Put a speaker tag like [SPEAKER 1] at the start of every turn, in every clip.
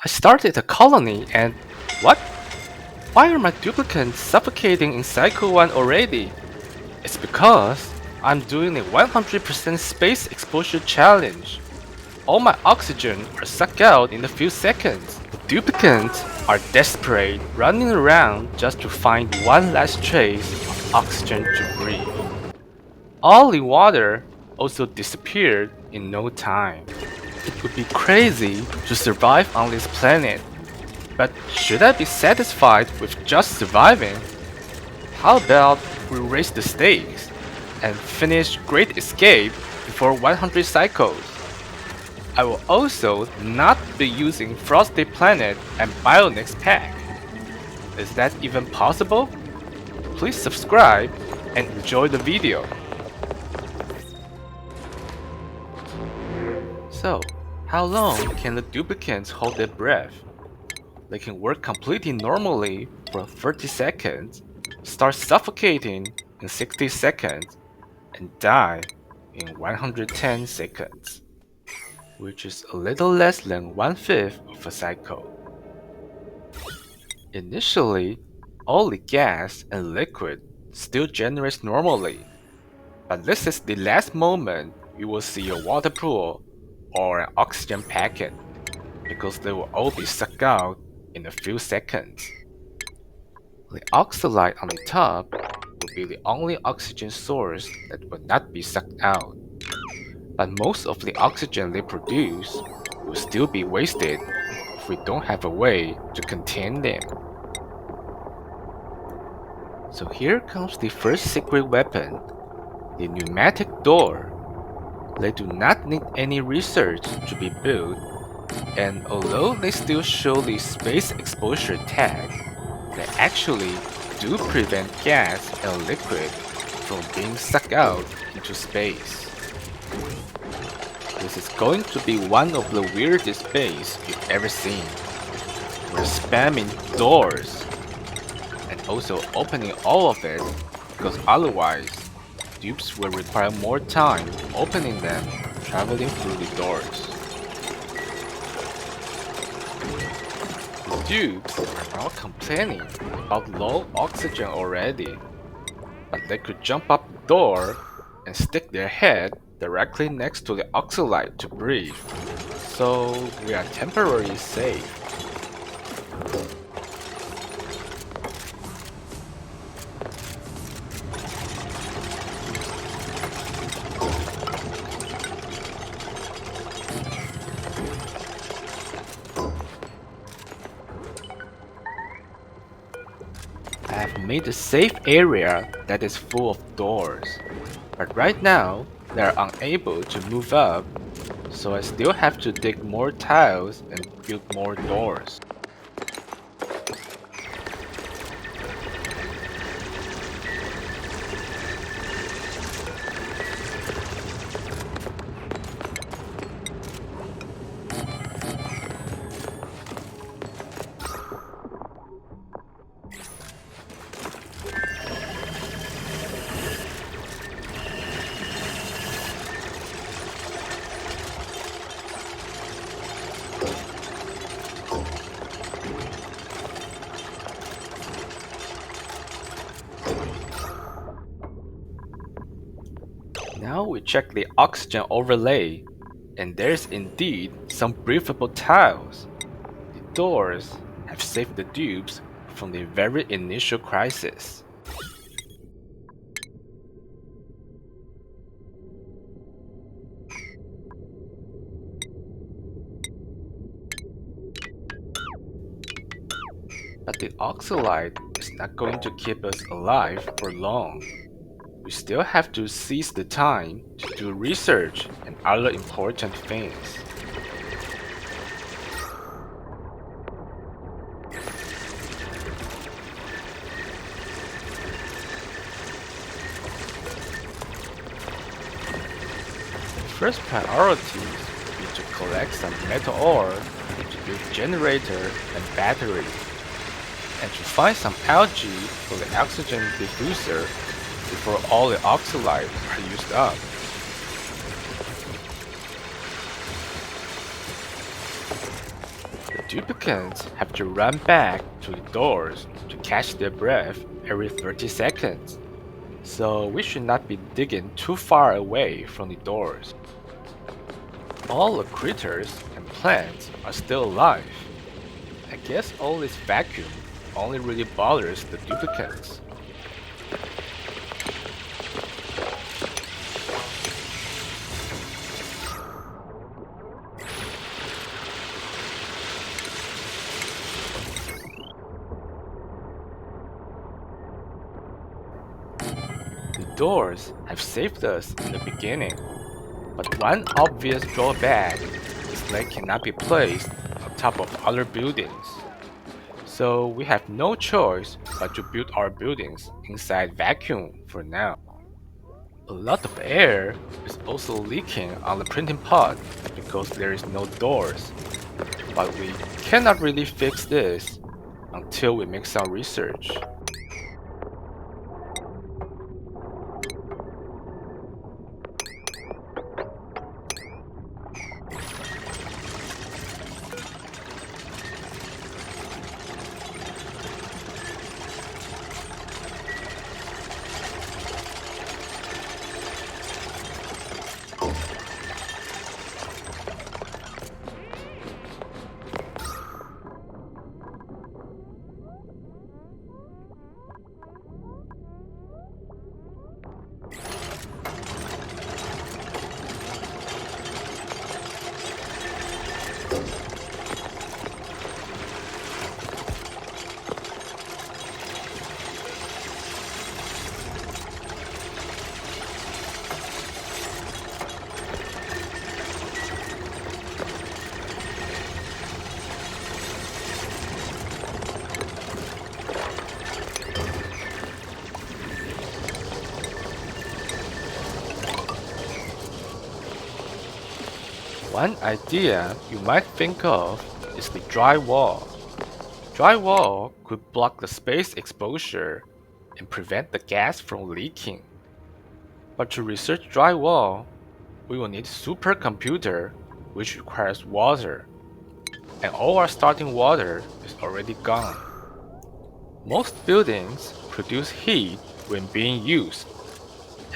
[SPEAKER 1] I started a colony and what? Why are my duplicates suffocating in Cycle 1 already? It's because I'm doing a 100% space exposure challenge. All my oxygen are sucked out in a few seconds. The duplicates are desperate, running around just to find one last trace of oxygen to breathe. All the water also disappeared in no time. It would be crazy to survive on this planet. But should I be satisfied with just surviving? How about we raise the stakes and finish Great Escape before 100 cycles? I will also not be using Frosty Planet and Bionix Pack. Is that even possible? Please subscribe and enjoy the video. So, how long can the duplicates hold their breath? They can work completely normally for 30 seconds, start suffocating in 60 seconds, and die in 110 seconds, which is a little less than 1/5 of a cycle. Initially, all the gas and liquid still generates normally, but this is the last moment you will see a water pool or an oxygen packet, because they will all be sucked out in a few seconds. The oxalate on the top will be the only oxygen source that will not be sucked out, but most of the oxygen they produce will still be wasted if we don't have a way to contain them. So here comes the first secret weapon, the pneumatic door. They do not need any research to be built, and although they still show the space exposure tag, they actually do prevent gas and liquid from being sucked out into space. This is going to be one of the weirdest bays you've ever seen. We're spamming doors and also opening all of it because otherwise dupes will require more time opening them traveling through the doors. The dupes are now complaining about low oxygen already, but they could jump up the door and stick their head directly next to the oxalate to breathe, so we are temporarily safe. I have made a safe area that is full of doors, but right now they are unable to move up, so I still have to dig more tiles and build more doors. Now we check the oxygen overlay, and there's indeed some breathable tiles. The doors have saved the dupes from the very initial crisis. But the oxalate is not going to keep us alive for long. We still have to seize the time to do research and other important things. The first priority will be to collect some metal ore to build generator and battery, and to find some algae for the oxygen diffuser before all the oxalates are used up. The Duplicants have to run back to the doors to catch their breath every 30 seconds, so we should not be digging too far away from the doors. All the critters and plants are still alive. I guess all this vacuum only really bothers the duplicants. The doors have saved us in the beginning, but one obvious drawback is they cannot be placed on top of other buildings. So we have no choice but to build our buildings inside vacuum for now. A lot of air is also leaking on the printing pod because there is no doors, but we cannot really fix this until we make some research. One idea you might think of is the drywall. Drywall could block the space exposure and prevent the gas from leaking. But to research drywall, we will need supercomputer, which requires water, and all our starting water is already gone. Most buildings produce heat when being used,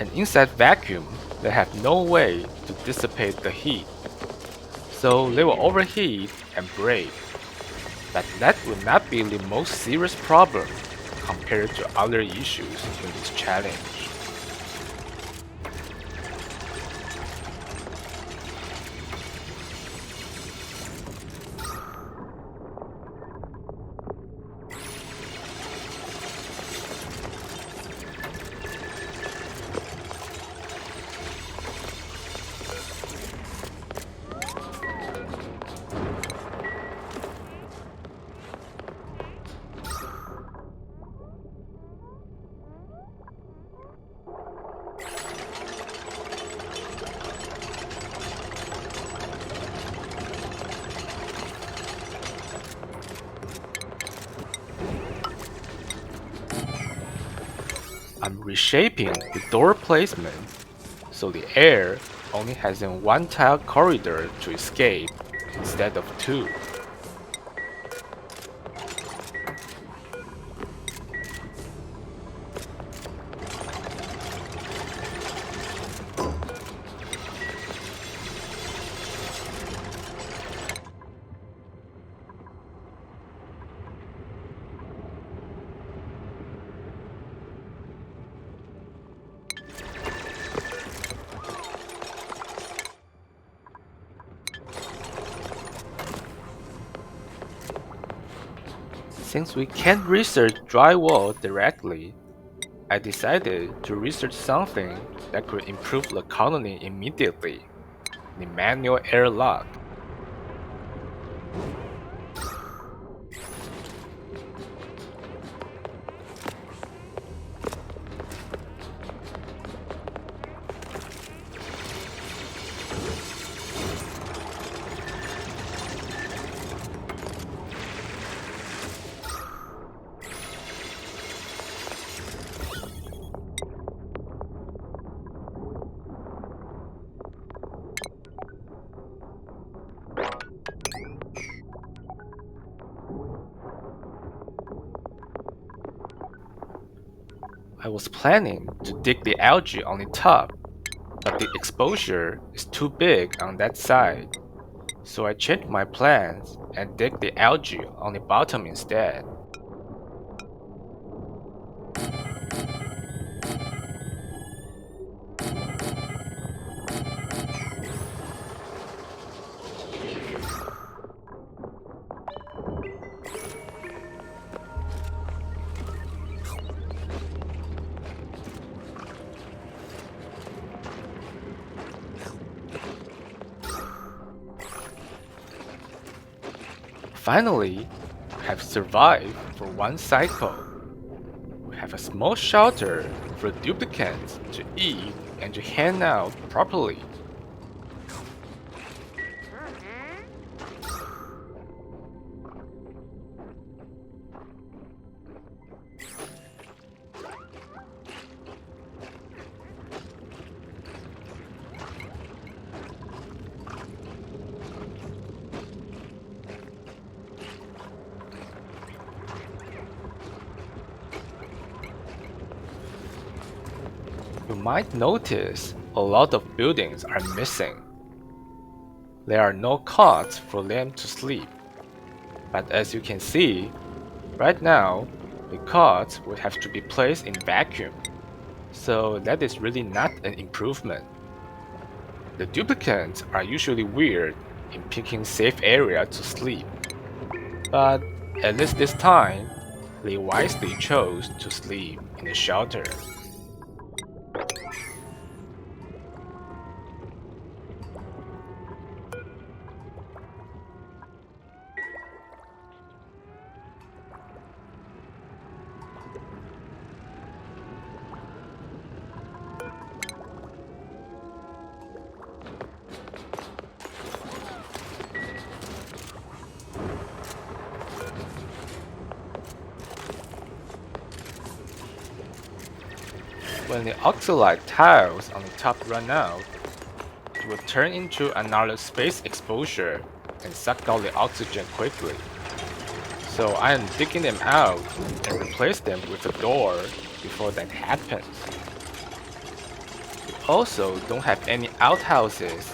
[SPEAKER 1] and inside vacuum, they have no way to dissipate the heat. So they will overheat and break. But that would not be the most serious problem compared to other issues in this challenge. I'm reshaping the door placement so the air only has a one-tile corridor to escape instead of two. Since we can't research drywall directly, I decided to research something that could improve the colony immediately, the manual airlock. I was planning to dig the algae on the top, but the exposure is too big on that side. So I changed my plans and dig the algae on the bottom instead. Finally, I have survived for one cycle. We have a small shelter for duplicates to eat and to hang out properly. You might notice a lot of buildings are missing. There are no cots for them to sleep. But as you can see, right now, the cots would have to be placed in vacuum. So that is really not an improvement. The duplicates are usually weird in picking safe area to sleep. But at least this time, they wisely chose to sleep in the shelter. When the oxalate tiles on the top run out, it will turn into another space exposure and suck out the oxygen quickly. So I am digging them out and replace them with a door before that happens. We also don't have any outhouses.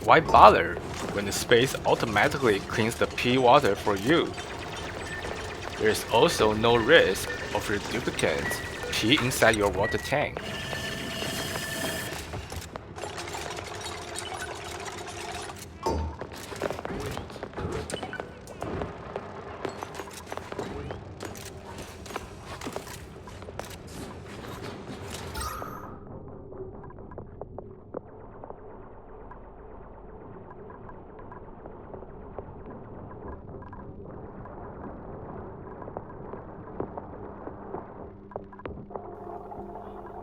[SPEAKER 1] Why bother when the space automatically cleans the pee water for you? There is also no risk of your duplicates pee inside your water tank.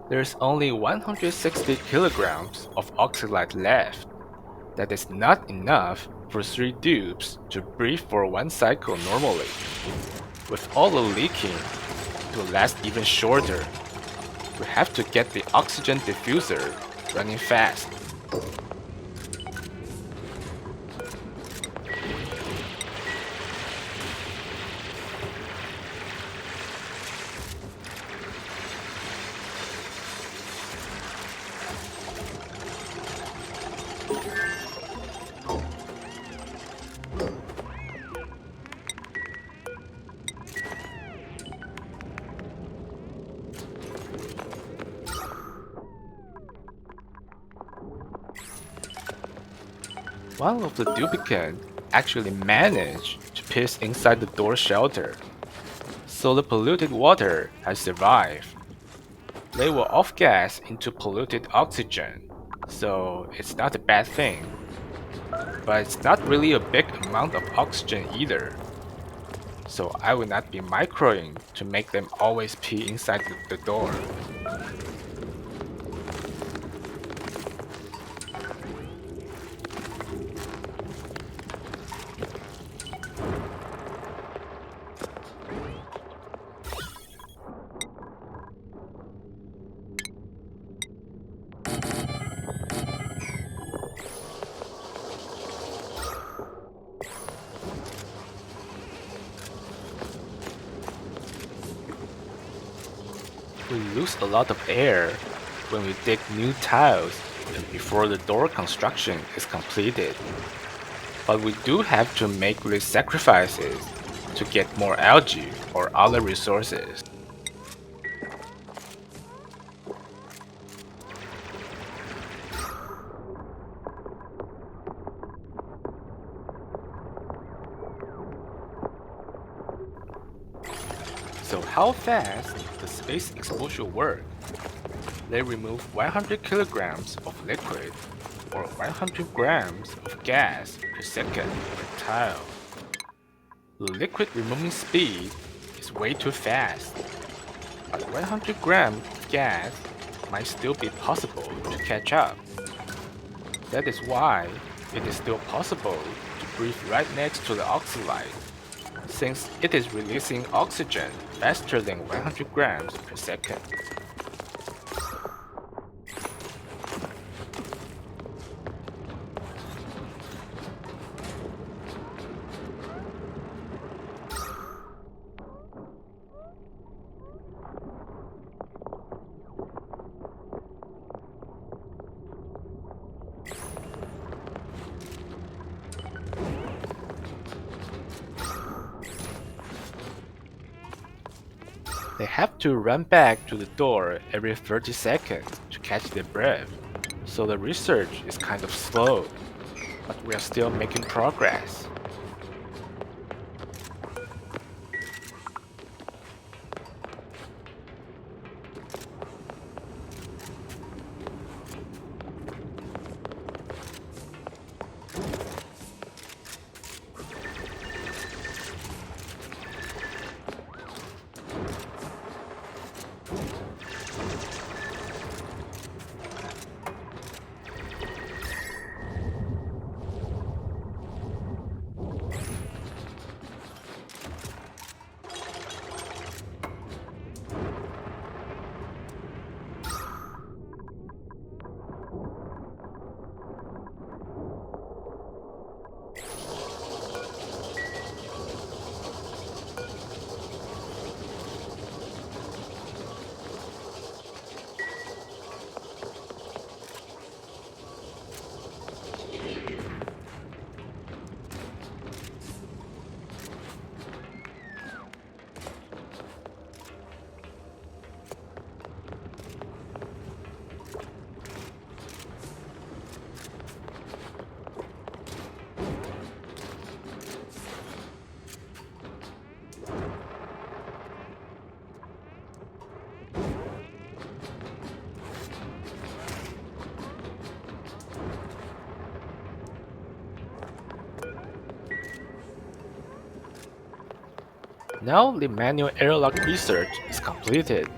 [SPEAKER 1] There's only 160 kilograms of oxalate left. That is not enough for 3 dupes to breathe for one cycle normally. With all the leaking, it will last even shorter. We have to get the oxygen diffuser running fast. One of the duplicates actually managed to piss inside the door shelter, so the polluted water has survived. They will off-gas into polluted oxygen, so it's not a bad thing. But it's not really a big amount of oxygen either, so I will not be microing to make them always pee inside the door. We lose a lot of air when we dig new tiles and before the door construction is completed. But we do have to make great sacrifices to get more algae or other resources. So how fast does space exposure work? They remove 100 kilograms of liquid or 100 grams of gas per second per tile. The liquid removing speed is way too fast, but 100 grams of gas might still be possible to catch up. That is why it is still possible to breathe right next to the oxalite, since it is releasing oxygen faster than 100 grams per second. They have to run back to the door every 30 seconds to catch their breath, so the research is kind of slow, but we are still making progress. Now the manual airlock research is completed.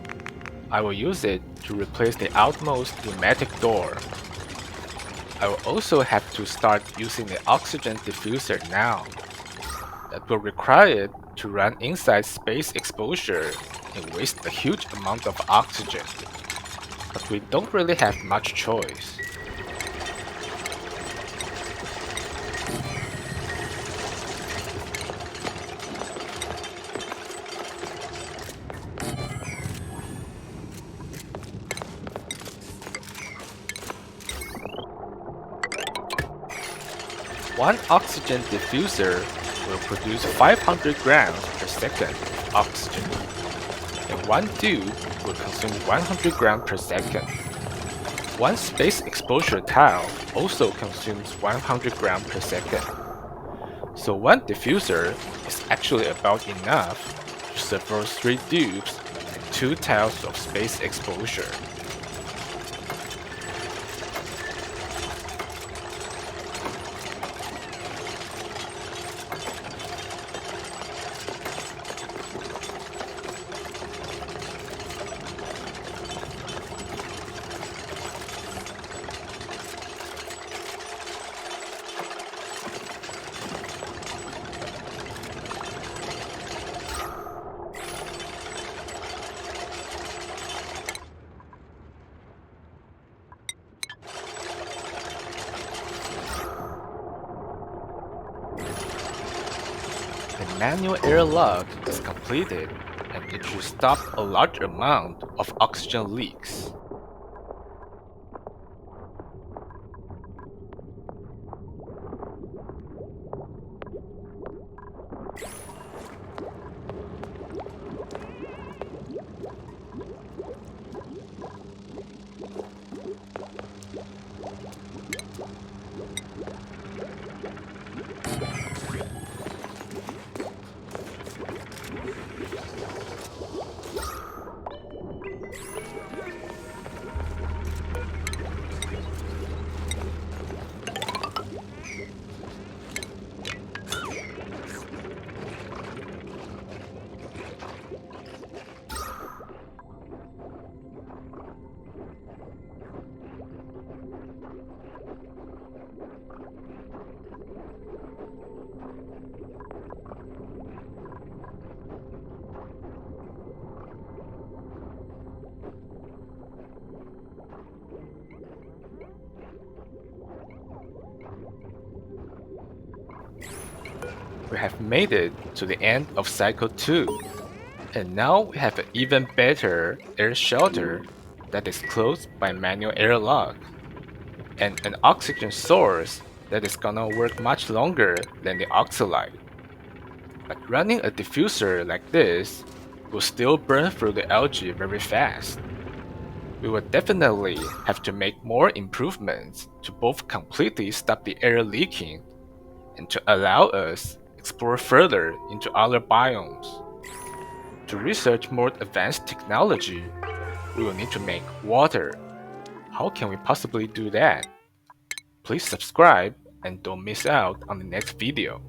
[SPEAKER 1] I will use it to replace the outmost pneumatic door. I will also have to start using the oxygen diffuser now. That will require it to run inside space exposure and waste a huge amount of oxygen. But we don't really have much choice. One oxygen diffuser will produce 500 grams per second of oxygen, and one tube will consume 100 grams per second. One space exposure tile also consumes 100 grams per second. So one diffuser is actually about enough to serve 3 dupes and 2 tiles of space exposure. The manual airlock is completed, and it should stop a large amount of oxygen leaks. We have made it to the end of cycle 2, and now we have an even better air shelter that is closed by manual airlock, and an oxygen source that is gonna work much longer than the oxalite. But running a diffuser like this will still burn through the algae very fast. We will definitely have to make more improvements to both completely stop the air leaking and to allow us explore further into other biomes. To research more advanced technology, we will need to make water. How can we possibly do that? Please subscribe and don't miss out on the next video.